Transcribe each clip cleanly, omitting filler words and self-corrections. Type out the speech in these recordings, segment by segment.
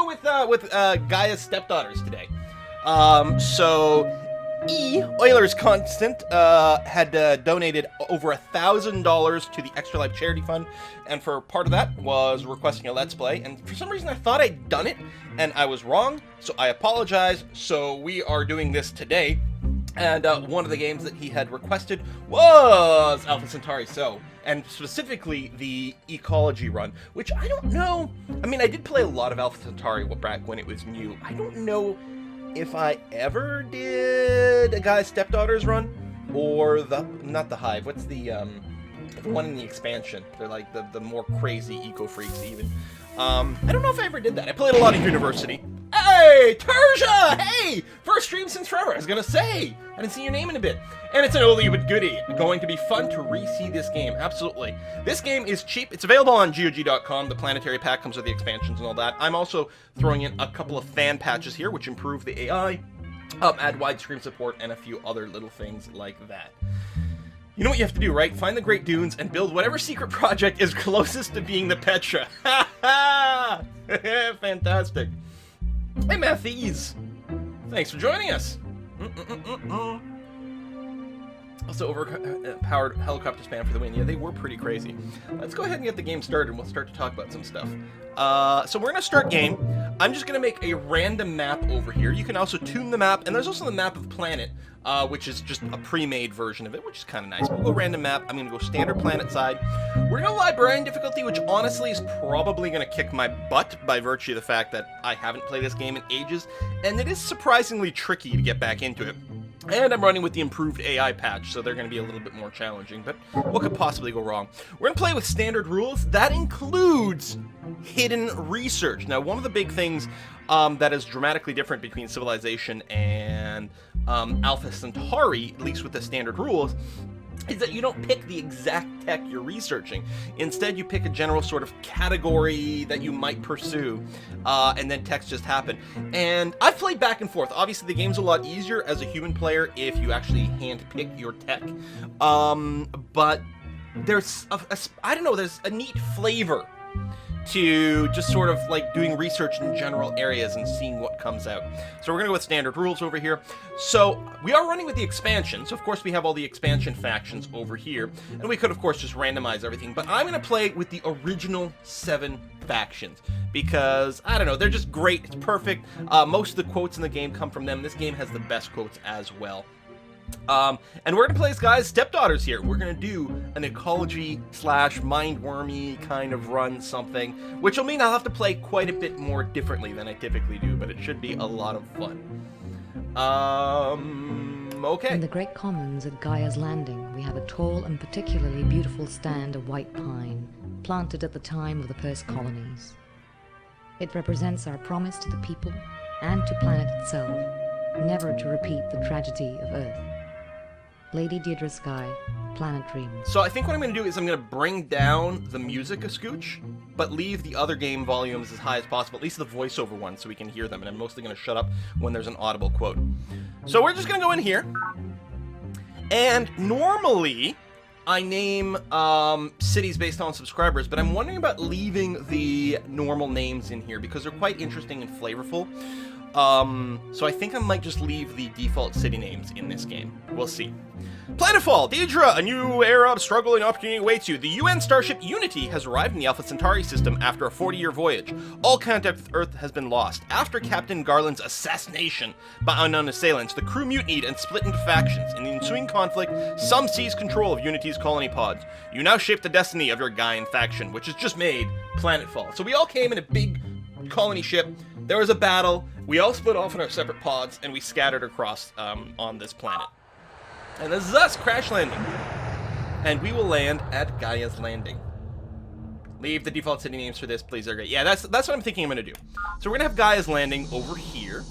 go with Gaia's Stepdaughters today. So Euler's Constant had donated over $1,000 to the Extra Life Charity Fund, and for part of that was requesting a Let's Play, and for some reason I thought I'd done it, and I was wrong, so I apologize. So we are doing this today, and one of the games that he had requested was Alpha Centauri, and specifically the Ecology run, which I don't know. I mean, I did play a lot of Alpha Centauri back when it was new. I don't know if I ever did a Gaia's Stepdaughters run, or not the Hive. What's the one in the expansion? They're like the more crazy eco freaks even. I don't know if I ever did that. I played a lot of University. Hey, Terja! Hey! First stream since forever. I was gonna say, I didn't see your name in a bit. And it's an oldie but goodie. Going to be fun to re-see this game. Absolutely. This game is cheap. It's available on GOG.com. The Planetary Pack comes with the expansions and all that. I'm also throwing in a couple of fan patches here, which improve the AI, add widescreen support, and a few other little things like that. You know what you have to do, right? Find the Great Dunes and build whatever secret project is closest to being the Petra. Ha ha! Fantastic. Hey, Mathies! Thanks for joining us. Also, overpowered helicopter spam for the win. Yeah, they were pretty crazy. Let's go ahead and get the game started, and we'll start to talk about some stuff. So we're going to start game. I'm just going to make a random map over here. You can also tune the map, and there's also the map of the planet, which is just a pre-made version of it, which is kind of nice. We'll go random map. I'm going to go standard planet side. We're going to librarian difficulty, which honestly is probably going to kick my butt by virtue of the fact that I haven't played this game in ages, and it is surprisingly tricky to get back into it. And I'm running with the improved AI patch, so they're going to be a little bit more challenging, but what could possibly go wrong? We're going to play with standard rules. That includes hidden research. Now, one of the big things that is dramatically different between Civilization and Alpha Centauri, at least with the standard rules, is that you don't pick the exact tech you're researching. Instead, you pick a general sort of category that you might pursue, and then techs just happen. And I've played back and forth. Obviously, the game's a lot easier as a human player if you actually hand-pick your tech. But there's I don't know, there's a neat flavor to just sort of like doing research in general areas and seeing what comes out. So we're going to go with standard rules over here. So we are running with the expansion. So of course we have all the expansion factions over here. And we could of course just randomize everything. But I'm going to play with the original 7 factions. Because, I don't know, they're just great. It's perfect. Most of the quotes in the game come from them. This game has the best quotes as well. And we're going to play as Gaia's Stepdaughters here. We're going to do an ecology / mindwormy kind of run something, which will mean I'll have to play quite a bit more differently than I typically do, but it should be a lot of fun. Okay. In the Great Commons at Gaia's Landing, we have a tall and particularly beautiful stand of white pine, planted at the time of the first colonies. It represents our promise to the people and to planet itself, never to repeat the tragedy of Earth. Lady Deirdre Sky, Planet Dreams. So I think what I'm going to do is I'm going to bring down the music a scooch, but leave the other game volumes as high as possible, at least the voiceover ones, so we can hear them, and I'm mostly going to shut up when there's an audible quote. So we're just going to go in here, and normally I name cities based on subscribers, but I'm wondering about leaving the normal names in here, because they're quite interesting and flavorful. So I think I might just leave the default city names in this game. We'll see. Planetfall, Deirdre, a new era of struggle and opportunity awaits you. The UN starship Unity has arrived in the Alpha Centauri system after a 40-year voyage. All contact with Earth has been lost. After Captain Garland's assassination by unknown assailants, the crew mutinied and split into factions. In the ensuing conflict, some seized control of Unity's colony pods. You now shape the destiny of your Gaian faction, which has just made Planetfall. So we all came in a big colony ship. There was a battle. We all split off in our separate pods, and we scattered across on this planet. And this is us, crash landing. And we will land at Gaia's Landing. Leave the default city names for this, please. They're great. Yeah, that's what I'm thinking I'm going to do. So we're going to have Gaia's Landing over here.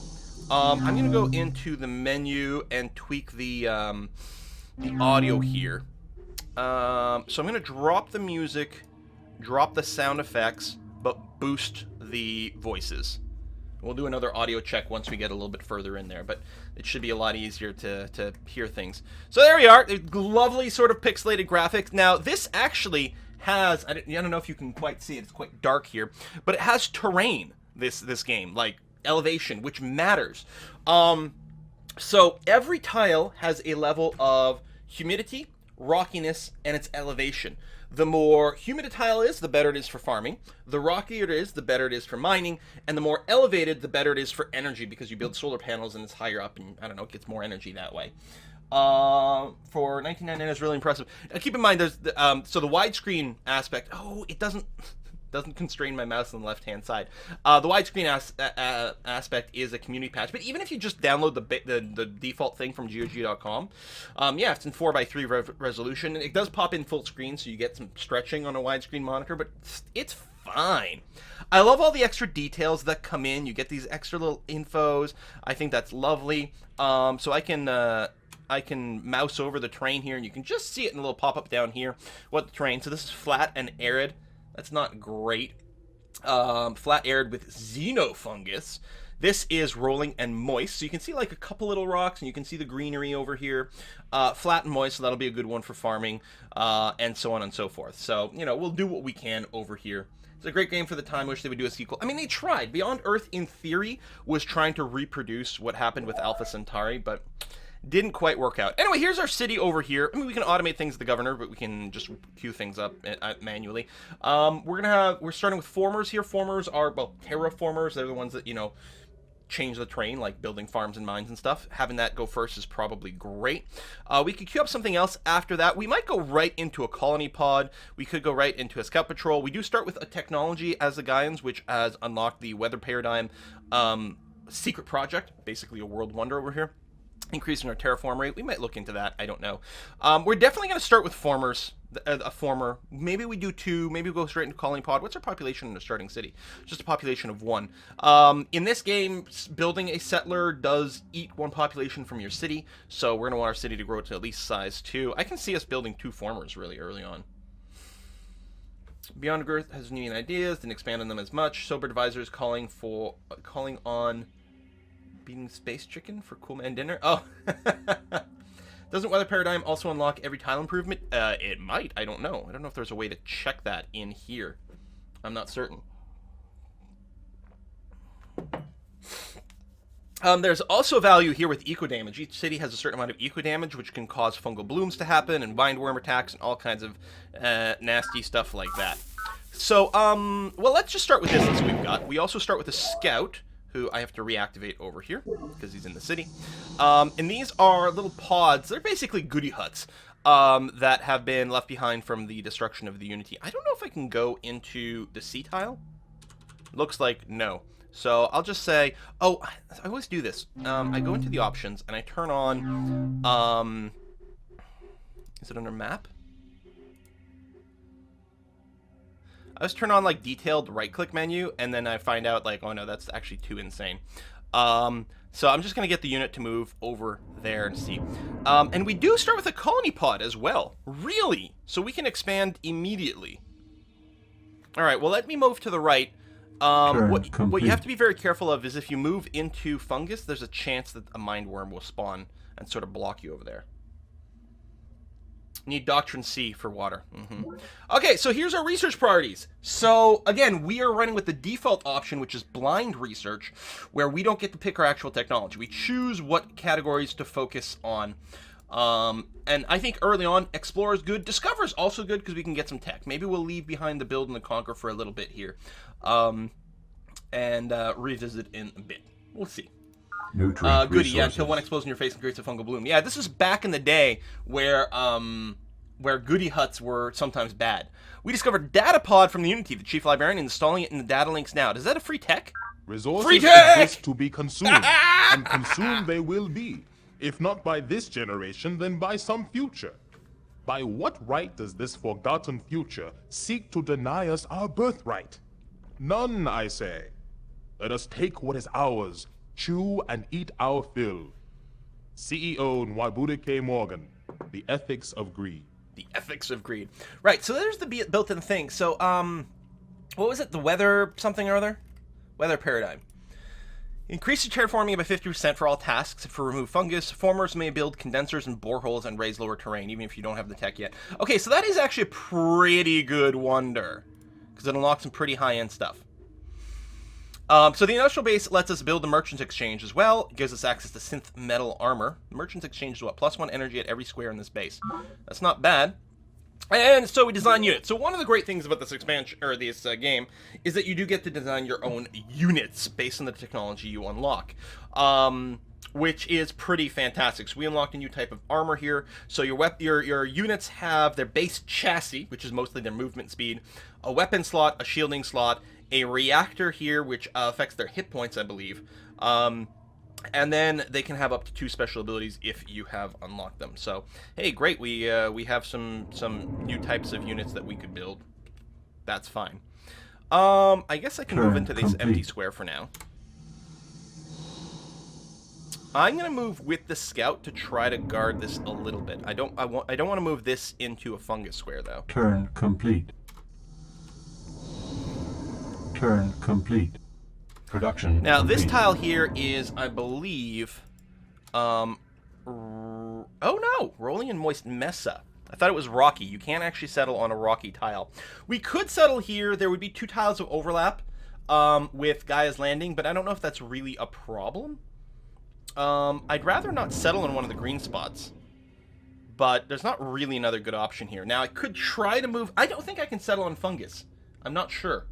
I'm going to go into the menu and tweak the audio here. So I'm going to drop the music, drop the sound effects, but boost the voices. We'll do another audio check once we get a little bit further in there, but it should be a lot easier to hear things. So there we are, lovely sort of pixelated graphics. Now, this actually has, I don't know if you can quite see it, it's quite dark here, but it has terrain this game, like elevation, which matters. So every tile has a level of humidity, rockiness, and its elevation. The more humid a tile is, the better it is for farming. The rockier it is, the better it is for mining. And the more elevated, the better it is for energy, because you build solar panels and it's higher up and, I don't know, it gets more energy that way. For 1999 is really impressive. Keep in mind, there's the, so the widescreen aspect, it doesn't constrain my mouse on the left-hand side. The widescreen aspect is a community patch, but even if you just download the default thing from GOG.com, yeah, it's in 4:3 resolution. It does pop in full screen, so you get some stretching on a widescreen monitor, but it's fine. I love all the extra details that come in. You get these extra little infos. I think that's lovely. So I can mouse over the terrain here, and you can just see it in a little pop-up down here. What the terrain? So this is flat and arid. That's not great. Flat arid with xenofungus. This is rolling and moist. So you can see like a couple little rocks, and you can see the greenery over here. Flat and moist, so that'll be a good one for farming, and so on and so forth. So, you know, we'll do what we can over here. It's a great game for the time. Wish they would do a sequel. I mean, they tried. Beyond Earth, in theory, was trying to reproduce what happened with Alpha Centauri, but didn't quite work out. Anyway, here's our city over here. I mean, we can automate things with the governor, but we can just queue things up manually. We're starting with formers here. Formers are, well, terraformers. They're the ones that, you know, change the terrain, like building farms and mines and stuff. Having that go first is probably great. We could queue up something else after that. We might go right into a colony pod. We could go right into a scout patrol. We do start with a technology as the Gaians, which has unlocked the weather paradigm secret project, basically a world wonder over here. Increasing our terraform rate. We might look into that. I don't know. We're definitely going to start with formers. A former. Maybe we do 2. Maybe we go straight into colony pod. What's our population in a starting city? Just a population of 1. In this game, building a settler does eat 1 population from your city. So we're going to want our city to grow to at least size 2. I can see us building 2 formers really early on. Beyond Earth has new ideas. Didn't expand on them as much. Sober advisors calling on beating space chicken for cool man dinner. Oh. Doesn't weather paradigm also unlock every tile improvement? It might. I don't know. I don't know if there's a way to check that in here. I'm not certain. There's also value here with eco damage. Each city has a certain amount of eco damage, which can cause fungal blooms to happen and mindworm attacks and all kinds of nasty stuff like that. So, well, let's just start with this as we've got. We also start with a scout, who I have to reactivate over here because he's in the city. And these are little pods. They're basically goodie huts that have been left behind from the destruction of the Unity. I don't know if I can go into the sea tile. Looks like no. So I'll just say, I always do this. I go into the options and I turn on, is it under map? I just turn on like detailed right click menu, and then I find out like, oh no, that's actually too insane. So I'm just gonna get the unit to move over there and see. And we do start with a colony pod as well, really, so we can expand immediately. All right, well, let me move to the right. What you have to be very careful of is if you move into fungus, there's a chance that a mindworm will spawn and sort of block you over there. Need Doctrine C for water. Okay, so here's our research priorities. So, again, we are running with the default option, which is blind research, where we don't get to pick our actual technology. We choose what categories to focus on. And I think early on, Explore is good. Discover is also good because we can get some tech. Maybe we'll leave behind the Build and the Conquer for a little bit here. And revisit in a bit. We'll see. Goody, yeah, until one explodes in your face and creates a fungal bloom. Yeah, this is back in the day where goody huts were sometimes bad. We discovered Datapod from the Unity, the chief librarian, installing it in the data links now. Is that a free tech? Resources free tech! Exist to be consumed, and consumed they will be. If not by this generation, then by some future. By what right does this forgotten future seek to deny us our birthright? None, I say. Let us take what is ours, chew and eat our fill. CEO Nwabude K. Morgan, The Ethics of Greed. The Ethics of Greed. Right, so there's the built-in thing. So, what was it? The weather something or other? Weather paradigm. Increase the terraforming by 50% for all tasks. For remove fungus, formers may build condensers and boreholes and raise lower terrain, even if you don't have the tech yet. Okay, so that is actually a pretty good wonder, because it unlocks some pretty high-end stuff. So the industrial base lets us build the Merchants Exchange as well. It gives us access to synth metal armor. The Merchants Exchange is what? +1 energy at every square in this base. That's not bad. And so we design units. So one of the great things about this expansion, or this game, is that you do get to design your own units based on the technology you unlock. Which is pretty fantastic. So we unlocked a new type of armor here. So your units have their base chassis, which is mostly their movement speed, a weapon slot, a shielding slot, a reactor here, which affects their hit points, I believe. And then they can have up to 2 special abilities if you have unlocked them. So, hey, great. We have some new types of units that we could build. That's fine. I guess I can move into this empty square for now. I'm gonna move with the scout to try to guard this a little bit. I don't want to move this into a fungus square though. Turn complete. Turn complete. Production. Now complete. this tile here is, I believe, oh no, rolling in moist mesa. I thought it was rocky. You can't actually settle on a rocky tile. We could settle here. There would be 2 tiles of overlap with Gaia's Landing, but I don't know if that's really a problem. I'd rather not settle on one of the green spots, but there's not really another good option here. Now, I could try to move... I don't think I can settle on fungus. I'm not sure.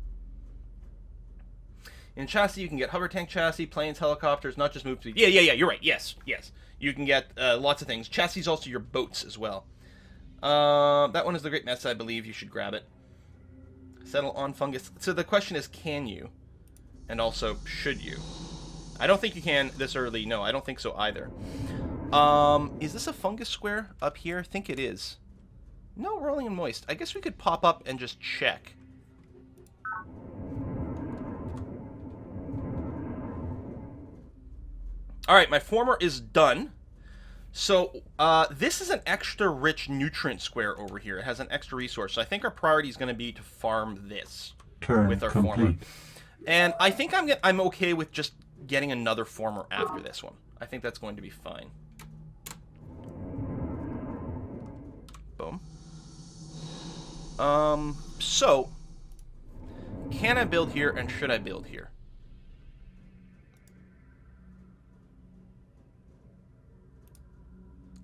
In chassis, you can get hover tank chassis, planes, helicopters, not just move to... Yeah, you're right. Yes. You can get lots of things. Chassis is also your boats as well. That one is the Great Mess, I believe. You should grab it. Settle on fungus. So the question is, can you? And also, should you? I don't think you can this early. No, I don't think so either. Is this a fungus square up here? I think it is. No, rolling and moist. I guess we could pop up and just check. Alright, my former is done. So, this is an extra rich nutrient square over here. It has an extra resource. So I think our priority is going to be to farm this with our former. And I think I'm okay with just getting another former after this one. I think that's going to be fine. Boom. So, can I build here and should I build here?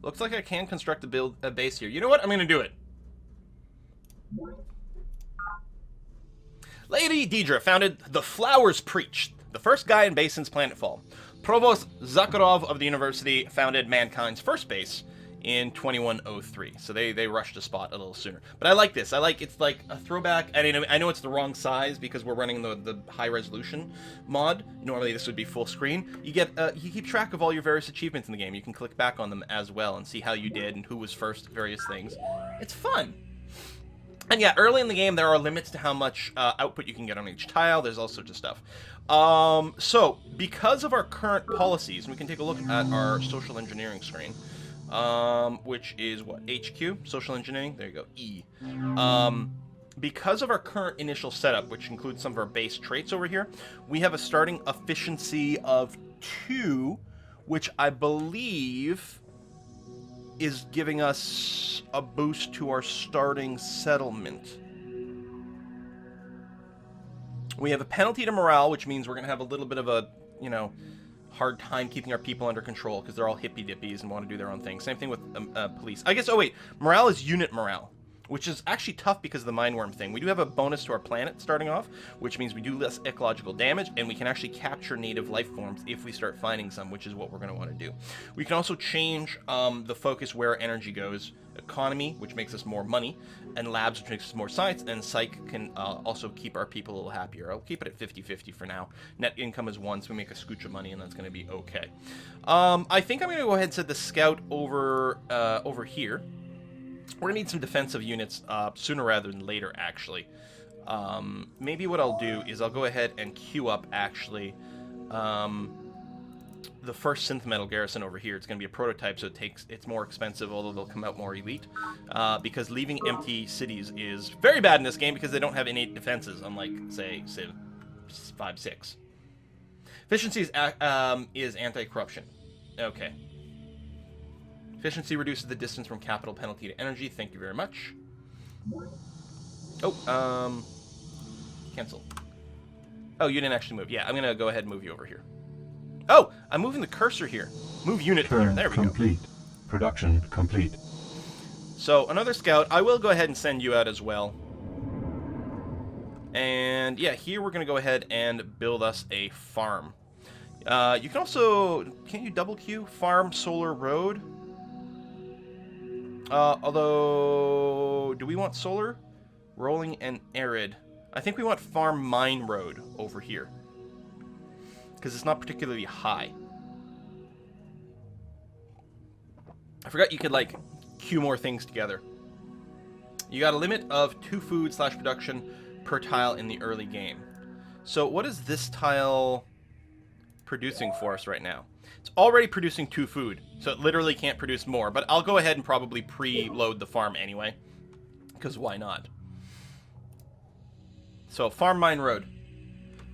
Looks like I can construct a base here. You know what? I'm going to do it. Lady Deidre founded The Flowers Preach, the first guy in base since Planetfall. Provost Zakharov of the university founded Mankind's first base in 2103. So they rushed a spot a little sooner. But I like this. It's like a throwback. I know it's the wrong size because we're running the high resolution mod. Normally this would be full screen. You keep track of all your various achievements in the game. You can click back on them as well and see how you did and who was first, various things. It's fun. And yeah, early in the game, there are limits to how much output you can get on each tile. There's all sorts of stuff. So, because of our current policies, we can take a look at our social engineering screen, which is what? HQ? Social engineering? There you go. E. Because of our current initial setup, which includes some of our base traits over here, we have a starting efficiency of 2, which I believe is giving us a boost to our starting settlement. We have a penalty to morale, which means we're going to have a little bit of a, hard time keeping our people under control because they're all hippy-dippies and want to do their own thing. Same thing with police. I guess, morale is unit morale, which is actually tough because of the Mindworm thing. We do have a bonus to our planet starting off, which means we do less ecological damage, and we can actually capture native life forms if we start finding some, which is what we're going to want to do. We can also change the focus where energy goes. Economy, which makes us more money, and labs, which makes us more science, and psych can also keep our people a little happier. I'll keep it at 50-50 for now. Net income is 1, so we make a scooch of money, and that's going to be okay. I think I'm going to go ahead and set the scout over here. We're going to need some defensive units sooner rather than later, actually. Maybe what I'll do is I'll go ahead and queue up, actually, the first synth metal garrison over here. It's going to be a prototype, so it's more expensive, although they'll come out more elite. Because leaving empty cities is very bad in this game because they don't have innate defenses, unlike, say, Civ 5-6. Efficiency is anti-corruption. Okay. Efficiency reduces the distance from capital penalty to energy. Thank you very much. Oh, cancel. Oh, you didn't actually move. Yeah, I'm going to go ahead and move you over here. Oh, I'm moving the cursor here. Move unit here. Turn There we go. complete. Production complete. So, another scout. I will go ahead and send you out as well. And, yeah, here we're going to go ahead and build us a farm. You can also... Can't you double queue? Farm, solar, road? Although... Do we want solar? Rolling and arid. I think we want farm, mine, road over here. Because it's not particularly high. I forgot you could, like, queue more things together. You got a limit of 2 food / production per tile in the early game. So what is this tile producing for us right now? It's already producing 2 food, so it literally can't produce more. But I'll go ahead and probably preload the farm anyway, because why not? So farm, mine, road.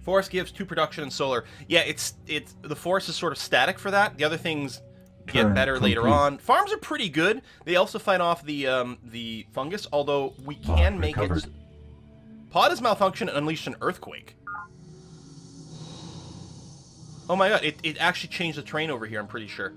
Forest gives 2 production and solar. Yeah, it's the forest is sort of static for that. The other things get Turn better later complete. on. Farms are pretty good. They also fight off the fungus, although we can Pod make recovered. it. Pod has malfunctioned and unleashed an earthquake. Oh my god, it actually changed the terrain over here, I'm pretty sure.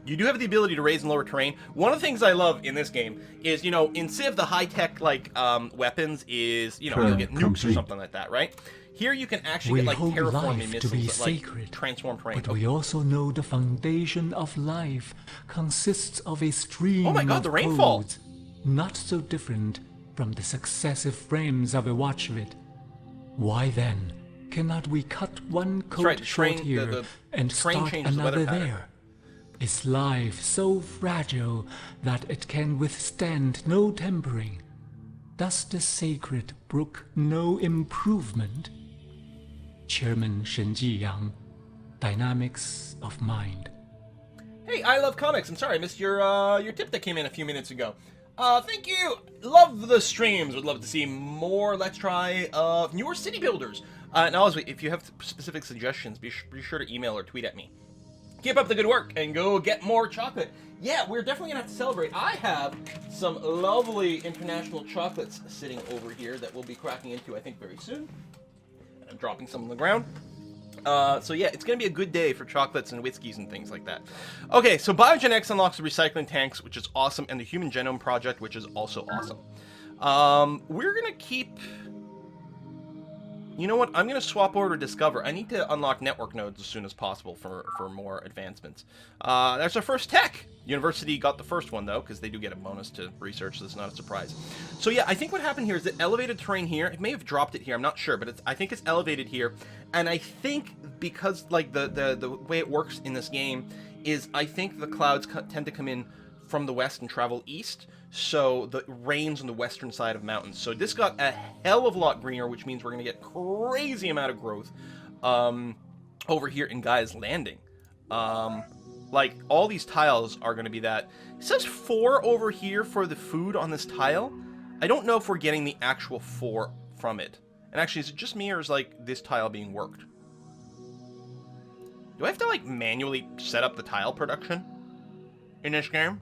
You do have the ability to raise and lower terrain. One of the things I love in this game is, you know, in Civ, the high-tech, like, weapons is, you know, Turn you'll get nukes or complete. something like that, right? Here you can actually We get, like, hold terraforming life to missiles be that, like, sacred, transform terrain. but we also know the foundation of life consists of a stream Oh my God, of the rainfall. codes, not so different from the successive frames of a watchlet. Why then cannot we cut one code right, the short train- here the and train start changes the weather another pattern. there? Is life so fragile that it can withstand no tempering? Does the sacred brook no improvement? Chairman Shen Jiyang, Dynamics of Mind. Hey, I love comics. I'm sorry, I missed your tip that came in a few minutes ago. Thank you. Love the streams. Would love to see more Let's Try of newer city builders. And also, if you have specific suggestions, be sure to email or tweet at me. Keep up the good work and go get more chocolate. Yeah, we're definitely gonna have to celebrate. I have some lovely international chocolates sitting over here that we'll be cracking into, I think, very soon. And I'm dropping some on the ground. So yeah, it's gonna be a good day for chocolates and whiskeys and things like that. Okay, so Biogen unlocks the recycling tanks, which is awesome, and the Human Genome Project, which is also awesome. We're gonna keep... You know what? I'm going to swap over to Discover. I need to unlock network nodes as soon as possible for more advancements. There's our first tech. University got the first one, though, because they do get a bonus to research, so it's not a surprise. So yeah, I think what happened here is that elevated terrain here, it may have dropped it here, I'm not sure, but I think it's elevated here. And I think because, like, the way it works in this game is I think the clouds tend to come in from the west and travel east. So the rain's on the western side of mountains. So this got a hell of a lot greener, which means we're going to get crazy amount of growth over here in Gaia's Landing. Like, all these tiles are going to be that. It says 4 over here for the food on this tile. I don't know if we're getting the actual 4 from it. And actually, is it just me or is, like, this tile being worked? Do I have to, like, manually set up the tile production in this game?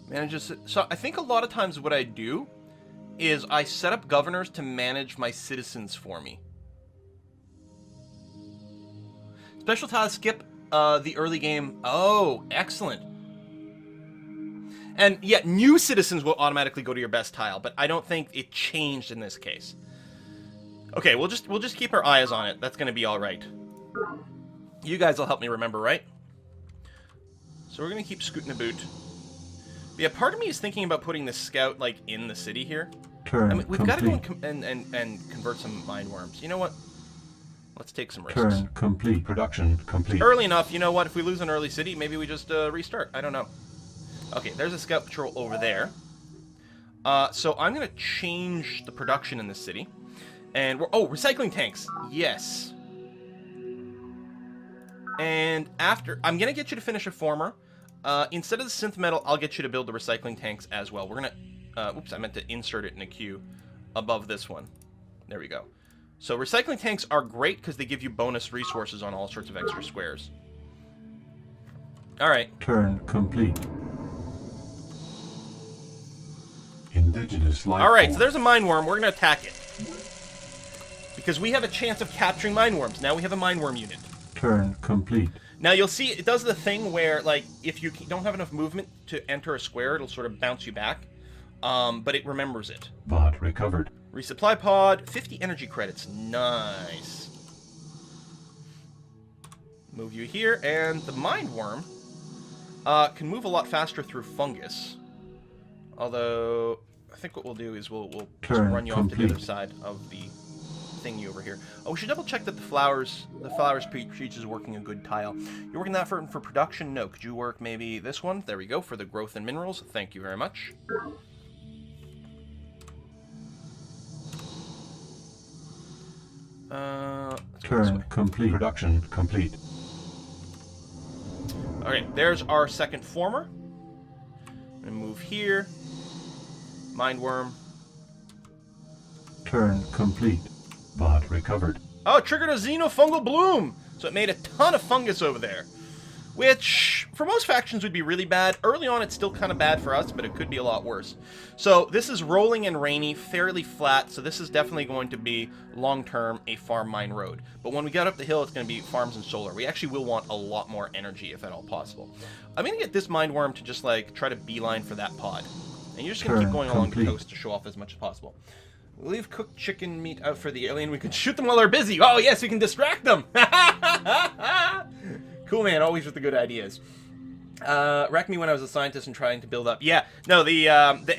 Manages it. So I think a lot of times what I do is I set up governors to manage my citizens for me. Special tile skip the early game. Oh, excellent. And yeah, new citizens will automatically go to your best tile, but I don't think it changed in this case. Okay, we'll just keep our eyes on it. That's gonna be all right. You guys will help me remember, right? So we're gonna keep scooting about. Yeah, part of me is thinking about putting the scout, like, in the city here. Turn I mean, we've got to go complete. and convert some Mindworms. You know what? Let's take some risks. Turn complete. Production complete. Early enough, you know what? If we lose an early city, maybe we just restart. I don't know. Okay, there's a scout patrol over there. So I'm going to change the production in this city. And we're... Oh, recycling tanks. Yes. And after... I'm going to get you to finish a former. Instead of the synth metal, I'll get you to build the recycling tanks as well. We're gonna... oops, I meant to insert it in a queue above this one. There we go. So recycling tanks are great because they give you bonus resources on all sorts of extra squares. All right. Turn complete. Indigenous life All right, so form. there's a mindworm. We're going to attack it. Because we have a chance of capturing mindworms. Now we have a mindworm unit. Turn complete. Now you'll see it does the thing where, like, if you don't have enough movement to enter a square, it'll sort of bounce you back. But it remembers it. Pod recovered. Resupply pod, 50 energy credits. Nice. Move you here, and the mindworm can move a lot faster through fungus. Although, I think what we'll do is we'll just run you off to the other side of the thingy over here. Oh, we should double check that the flowers peach is working a good tile. You're working that for production? No. Could you work maybe this one? There we go, for the growth and minerals. Thank you very much. Turn complete. Production complete. Okay, there's our second former. I'm gonna move here. Mindworm. Turn complete. Pod recovered. Oh, it triggered a xenofungal bloom! So it made a ton of fungus over there. Which, for most factions, would be really bad. Early on, it's still kind of bad for us, but it could be a lot worse. So this is rolling and rainy, fairly flat, so this is definitely going to be, long-term, a farm mine road. But when we get up the hill, it's going to be farms and solar. We actually will want a lot more energy, if at all possible. I'm going to get this mindworm to just, like, try to beeline for that pod. And you're just going to keep going along the coast to show off as much as possible. We'll leave cooked chicken meat out for the alien. We can shoot them while they're busy. Oh, yes, we can distract them. Cool, man. Always with the good ideas. Wreck me when I was a scientist and trying to build up. Yeah, no, the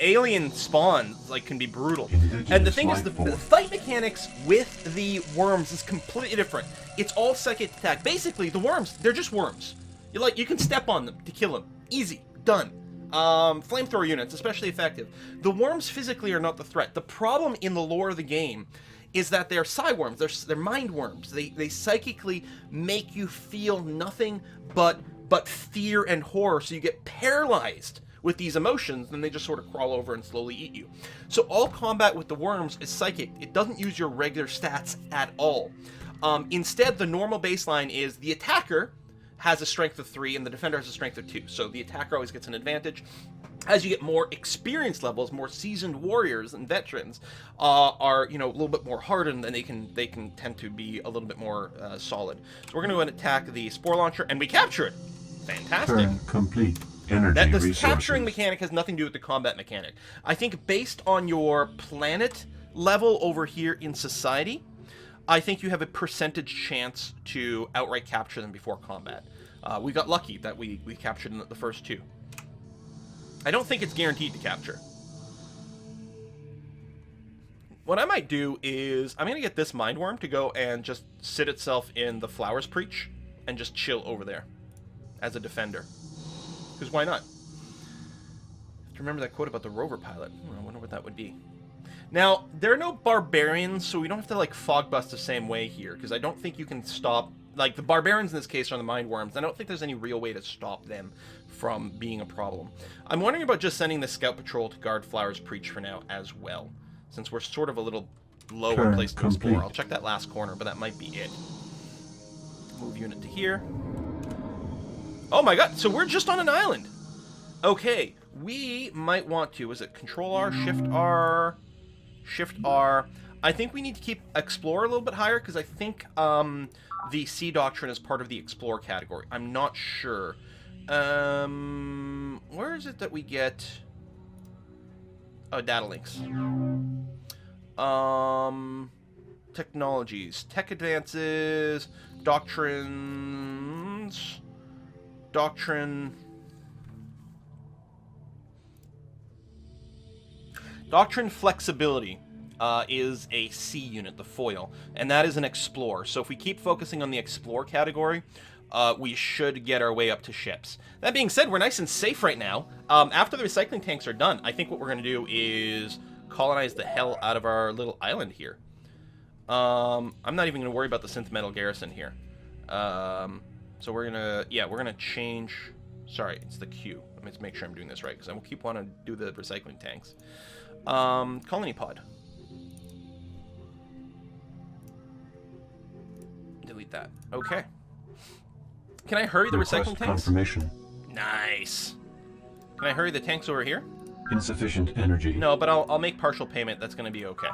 alien spawn, like, can be brutal. And the thing is, the fight mechanics with the worms is completely different. It's all psychic attack. Basically, the worms, they're just worms. You can step on them to kill them. Easy. Done. Flamethrower units, especially effective. The worms physically are not the threat. The problem in the lore of the game is that they're psyworms, they're mind worms. They psychically make you feel nothing but fear and horror, so you get paralyzed with these emotions, and they just sort of crawl over and slowly eat you. So all combat with the worms is psychic. It doesn't use your regular stats at all. Instead, the normal baseline is the attacker has a strength of 3 and the defender has a strength of 2. So the attacker always gets an advantage. As you get more experience levels, more seasoned warriors and veterans are, a little bit more hardened, and they can tend to be a little bit more solid. So we're going to go and attack the spore launcher, and we capture it. Fantastic. Turn complete. Energy This resources. capturing mechanic has nothing to do with the combat mechanic. I think based on your planet level over here in society, I think you have a percentage chance to outright capture them before combat. We got lucky that we captured the first 2. I don't think it's guaranteed to capture. What I might do is, I'm going to get this mindworm to go and just sit itself in the flowers preach and just chill over there as a defender. Because why not? I have to remember that quote about the rover pilot. I wonder what that would be. Now, there are no barbarians, so we don't have to, like, fog bust the same way here, because I don't think you can stop... Like, the barbarians in this case are the mindworms. I don't think there's any real way to stop them from being a problem. I'm wondering about just sending the scout patrol to guard Flowers Preach for now as well, since we're sort of a little low in place to explore. I'll check that last corner, but that might be it. Move unit to here. Oh my god, so we're just on an island. Okay, we might want to... Is it Control R, Shift R... Shift R. I think we need to keep Explore a little bit higher, because I think the Sea Doctrine is part of the Explore category. I'm not sure. Where is it that we get... Oh, data links. Technologies. Tech advances. Doctrines. Doctrine... Doctrine Flexibility is a C unit, the foil, and that is an Explore. So if we keep focusing on the Explore category, we should get our way up to ships. That being said, we're nice and safe right now. After the recycling tanks are done, I think what we're going to do is colonize the hell out of our little island here. I'm not even going to worry about the synth metal garrison here. So we're going to, we're going to change... Sorry, it's the Q. Let's make sure I'm doing this right, because I will keep wanting to do the recycling tanks. Colony pod. delete that. Okay. Can I hurry the Request recycling tanks? confirmation. Nice. Can I hurry the tanks over here? Insufficient energy. No, but I'll make partial payment. That's going to be okay.